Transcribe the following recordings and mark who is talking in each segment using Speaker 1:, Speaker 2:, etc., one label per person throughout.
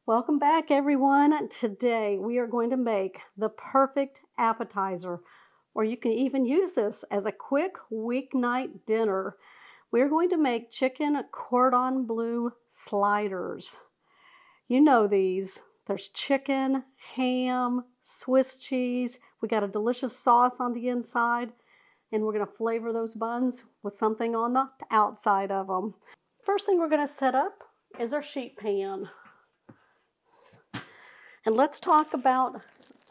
Speaker 1: Welcome back, everyone. Today we are going to make the perfect appetizer, or you can even use this as a quick weeknight dinner. We're going to make chicken cordon bleu sliders. You know these. There's chicken, ham, Swiss cheese. We got a delicious sauce on the inside, and we're going to flavor those buns with something on the outside of them. First thing we're going to set up is our sheet pan. And let's talk about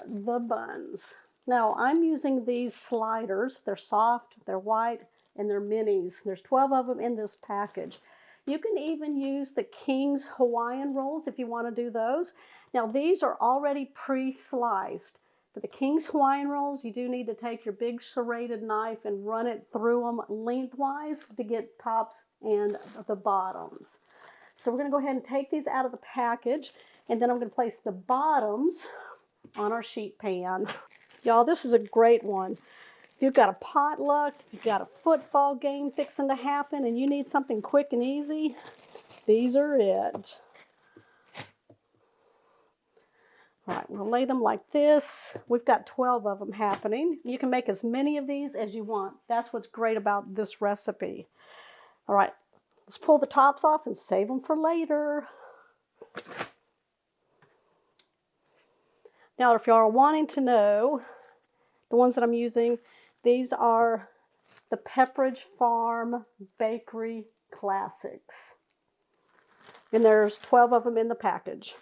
Speaker 1: the buns. Now, I'm using these sliders. They're soft, they're white, and they're minis. There's 12 of them in this package. You can even use the King's Hawaiian rolls if you want to do those. Now, these are already pre-sliced. For the King's Hawaiian rolls, you do need to take your big serrated knife and run it through them lengthwise to get tops and the bottoms. So we're going to go ahead and take these out of the package, and then I'm going to place the bottoms on our sheet pan. Y'all, this is a great one. If you've got a potluck, if you've got a football game fixing to happen, and you need something quick and easy, these are it. All right, we'll lay them like this. We've got 12 of them happening. You can make as many of these as you want. That's what's great about this recipe. All right, let's pull the tops off and save them for later. Now, if y'all are wanting to know, the ones that I'm using, these are the Pepperidge Farm Bakery Classics. And there's 12 of them in the package.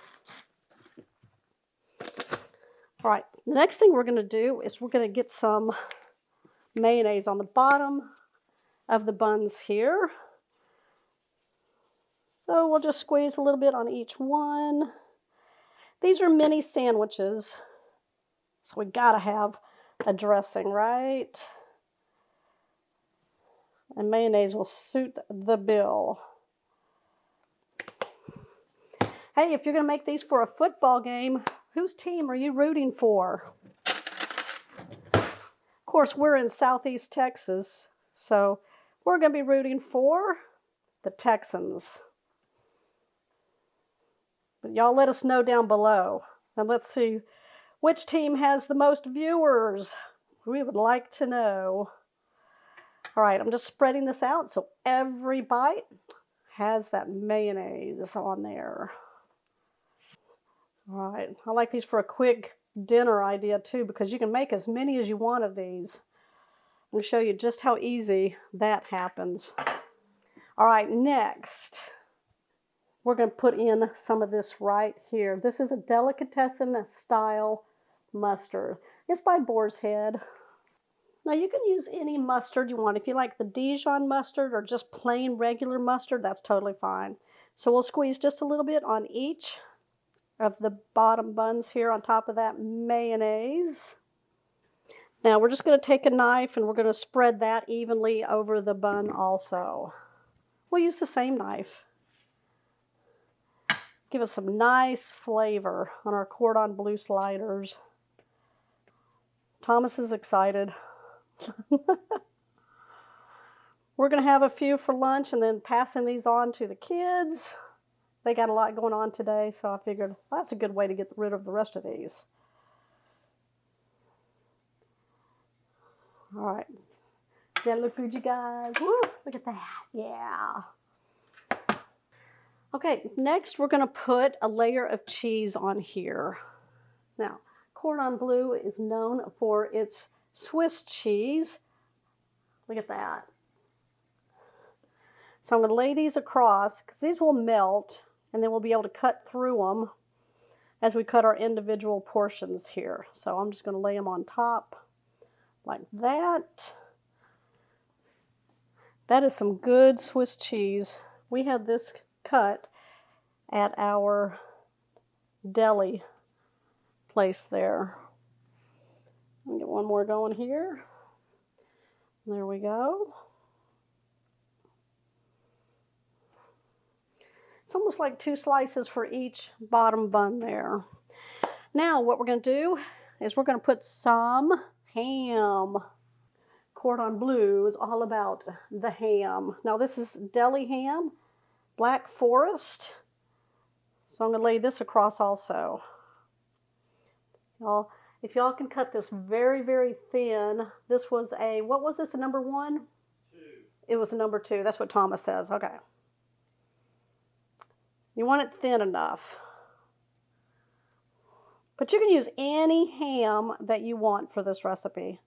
Speaker 1: All right, the next thing we're going to do is we're going to get some mayonnaise on the bottom of the buns here. So we'll just squeeze a little bit on each one. These are mini sandwiches, so we gotta have a dressing, right? And mayonnaise will suit the bill. Hey, if you're gonna make these for a football game, whose team are you rooting for? Of course, we're in Southeast Texas, so we're gonna be rooting for the Texans. But y'all let us know down below. And let's see which team has the most viewers. We would like to know. All right, I'm just spreading this out so every bite has that mayonnaise on there. All right, I like these for a quick dinner idea too, because you can make as many as you want of these. I'm going to show you just how easy that happens. All right, next, we're going to put in some of this right here. This is a delicatessen style mustard. It's by Boar's Head. Now you can use any mustard you want. If you like the Dijon mustard or just plain regular mustard, that's totally fine. So we'll squeeze just a little bit on each of the bottom buns here on top of that mayonnaise. Now we're just going to take a knife and we're going to spread that evenly over the bun also. We'll use the same knife. Give us some nice flavor on our cordon bleu sliders. Thomas is excited. We're going to have a few for lunch and then passing these on to the kids. They got a lot going on today, so I figured well, that's a good way to get rid of the rest of these. All right. Does that look good, you guys? Woo, look at that. Yeah. Okay, next we're going to put a layer of cheese on here. Now, cordon bleu is known for its Swiss cheese. Look at that. So I'm going to lay these across because these will melt and then we'll be able to cut through them as we cut our individual portions here. So I'm just going to lay them on top like that. That is some good Swiss cheese. We had this cut at our deli place there. I'll get one more going here. There we go. It's almost like 2 slices for each bottom bun there. Now what we're going to do is we're going to put some ham. Cordon bleu is all about the ham. Now this is deli ham, Black Forest. So I'm going to lay this across also. Y'all, if y'all can cut this very, very thin, this was a, what was this, a number 1?
Speaker 2: 2.
Speaker 1: It was a number 2. That's what Thomas says. Okay. You want it thin enough. But you can use any ham that you want for this recipe.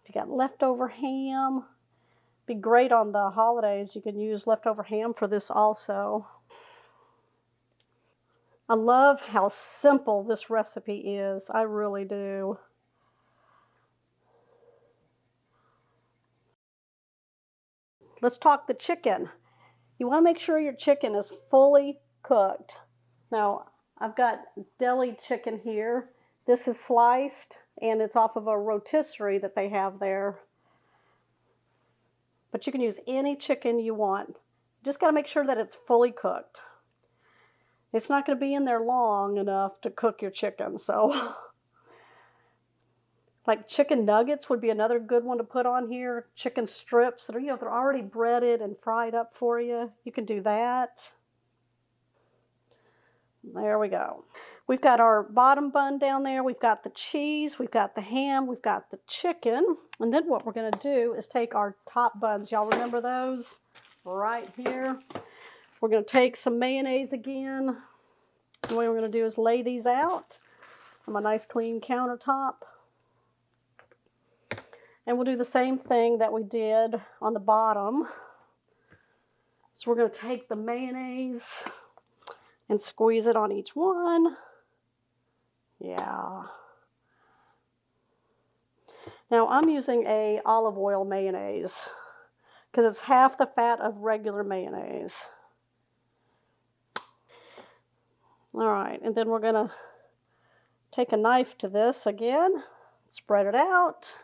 Speaker 1: If you got leftover ham, be great on the holidays. You can use leftover ham for this also. I love how simple this recipe is. I really do. Let's talk the chicken. You want to make sure your chicken is fully cooked. Now, I've got deli chicken here. This is sliced, and it's off of a rotisserie that they have there. But you can use any chicken you want. Just got to make sure that it's fully cooked. It's not going to be in there long enough to cook your chicken, so... Like chicken nuggets would be another good one to put on here. Chicken strips that are, they're already breaded and fried up for you. You can do that. There we go. We've got our bottom bun down there. We've got the cheese. We've got the ham. We've got the chicken. And then what we're going to do is take our top buns. Y'all remember those? Right here. We're going to take some mayonnaise again. And what we're going to do is lay these out on my nice clean countertop. And we'll do the same thing that we did on the bottom. So we're going to take the mayonnaise and squeeze it on each one. Yeah. Now I'm using a olive oil mayonnaise because it's half the fat of regular mayonnaise. All right, and then we're going to take a knife to this again, spread it out.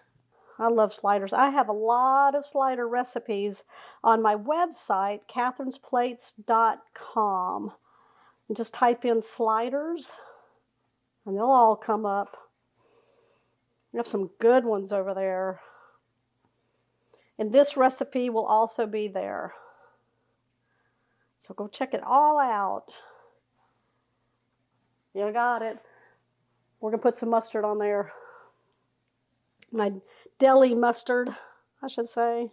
Speaker 1: I love sliders. I have a lot of slider recipes on my website, catherinesplates.com. And just type in sliders, and they'll all come up. We have some good ones over there. And this recipe will also be there. So go check it all out. You got it. We're going to put some mustard on there. My deli mustard, I should say.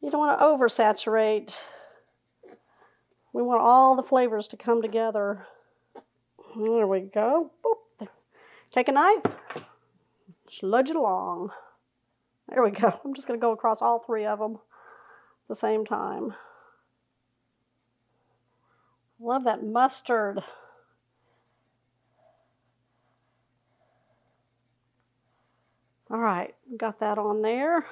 Speaker 1: You don't want to oversaturate. We want all the flavors to come together. There we go. Boop. Take a knife, sludge it along. There we go. I'm just going to go across all 3 of them at the same time. Love that mustard. All right, got that on there.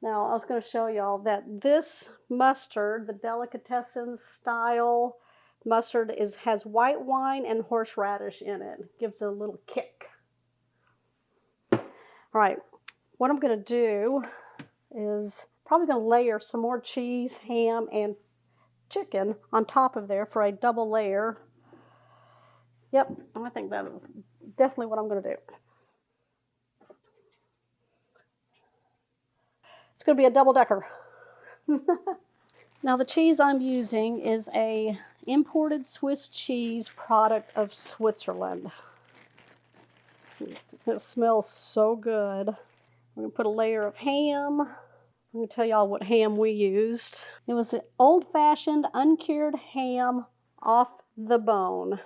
Speaker 1: Now, I was going to show y'all that this mustard, the delicatessen style mustard, has white wine and horseradish in it. Gives it a little kick. All right, what I'm going to do is probably going to layer some more cheese, ham, and chicken on top of there for a double layer. Yep, I think that is definitely what I'm going to do. It's going to be a double-decker. Now the cheese I'm using is a imported Swiss cheese product of Switzerland. It smells so good. I'm going to put a layer of ham. I'm going to tell y'all what ham we used. It was the old-fashioned uncured ham off the bone.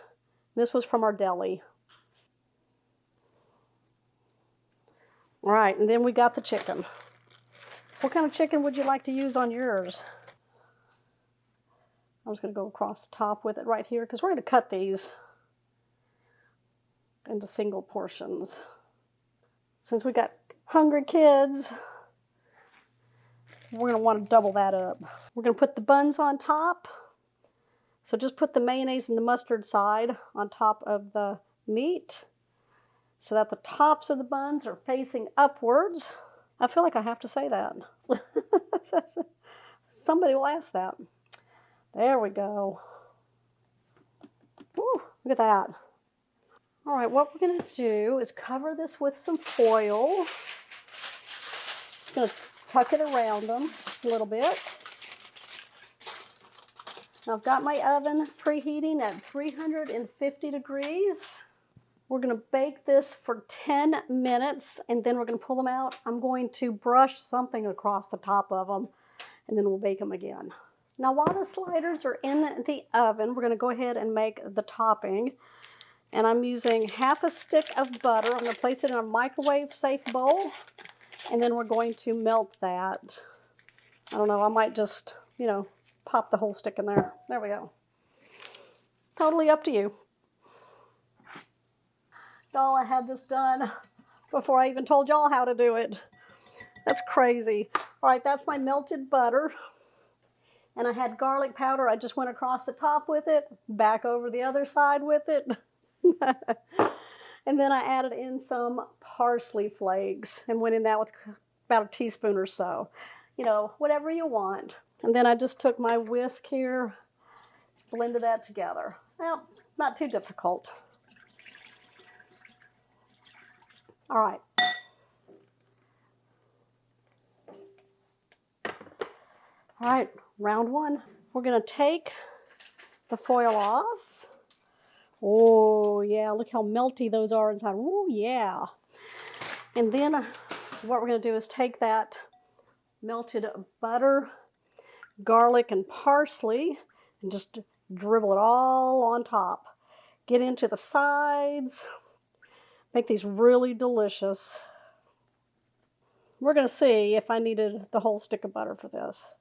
Speaker 1: This was from our deli. All right, and then we got the chicken. What kind of chicken would you like to use on yours? I'm just going to go across the top with it right here because we're going to cut these into single portions. Since we got hungry kids, we're going to want to double that up. We're going to put the buns on top. So just put the mayonnaise and the mustard side on top of the meat so that the tops of the buns are facing upwards. I feel like I have to say that. Somebody will ask that. There we go. Woo, look at that. All right, what we're going to do is cover this with some foil. Just going to tuck it around them just a little bit. I've got my oven preheating at 350 degrees. We're going to bake this for 10 minutes, and then we're going to pull them out. I'm going to brush something across the top of them, and then we'll bake them again. Now, while the sliders are in the oven, we're going to go ahead and make the topping. And I'm using half a stick of butter. I'm going to place it in a microwave-safe bowl, and then we're going to melt that. I don't know, I might just, you know, pop the whole stick in there. There we go. Totally up to you. Y'all, I had this done before I even told y'all how to do it. That's crazy. All right, that's my melted butter. And I had garlic powder. I just went across the top with it, back over the other side with it. And then I added in some parsley flakes and went in that with about a teaspoon or so. You know, whatever you want. And then I just took my whisk here, blended that together. Well, not too difficult. All right. All right, round one. We're gonna take the foil off. Oh yeah, look how melty those are inside. Oh yeah. And then what we're gonna do is take that melted butter, garlic, and parsley and just dribble it all on top. Get into the sides. Make these really delicious. We're gonna see if I needed the whole stick of butter for this.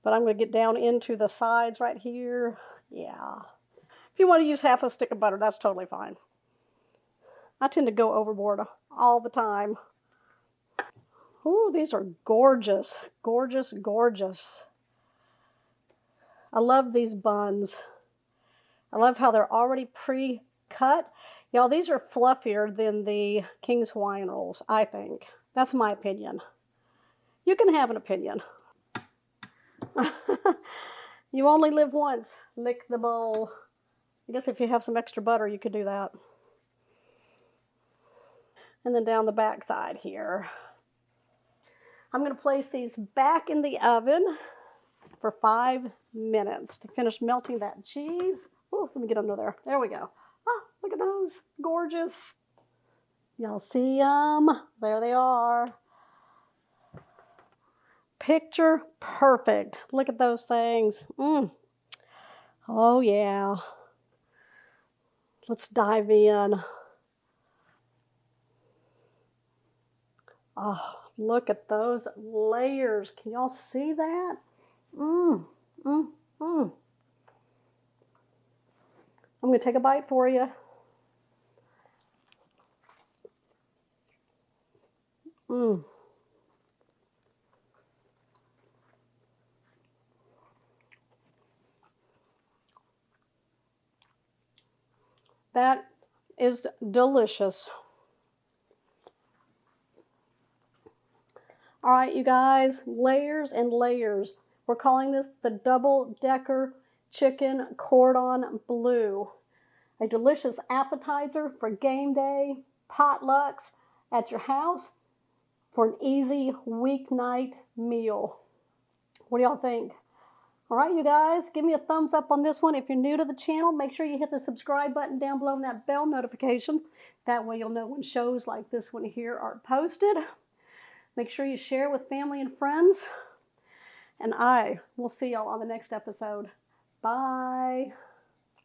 Speaker 1: But I'm going to get down into the sides right here. Yeah. If you want to use half a stick of butter, that's totally fine. I tend to go overboard all the time. Ooh, these are gorgeous. Gorgeous, gorgeous. I love these buns. I love how they're already pre-cut. Y'all, these are fluffier than the King's Hawaiian rolls, I think. That's my opinion. You can have an opinion. You only live once. Lick the bowl. I guess if you have some extra butter, you could do that. And then down the back side here. I'm going to place these back in the oven for 5 minutes to finish melting that cheese. Oh, let me get under there. There we go. Oh, look at those. Gorgeous. Y'all see them? There they are. Picture perfect. Look at those things. Oh yeah. Let's dive in. Oh, look at those layers. Can y'all see that? I'm going to take a bite for you. That is delicious. All right, you guys, layers and layers. We're calling this the double-decker chicken cordon bleu. A delicious appetizer for game day, potlucks at your house for an easy weeknight meal. What do y'all think? All right, you guys, give me a thumbs up on this one. If you're new to the channel, make sure you hit the subscribe button down below and that bell notification. That way you'll know when shows like this one here are posted. Make sure you share with family and friends. And I will see y'all on the next episode. Bye.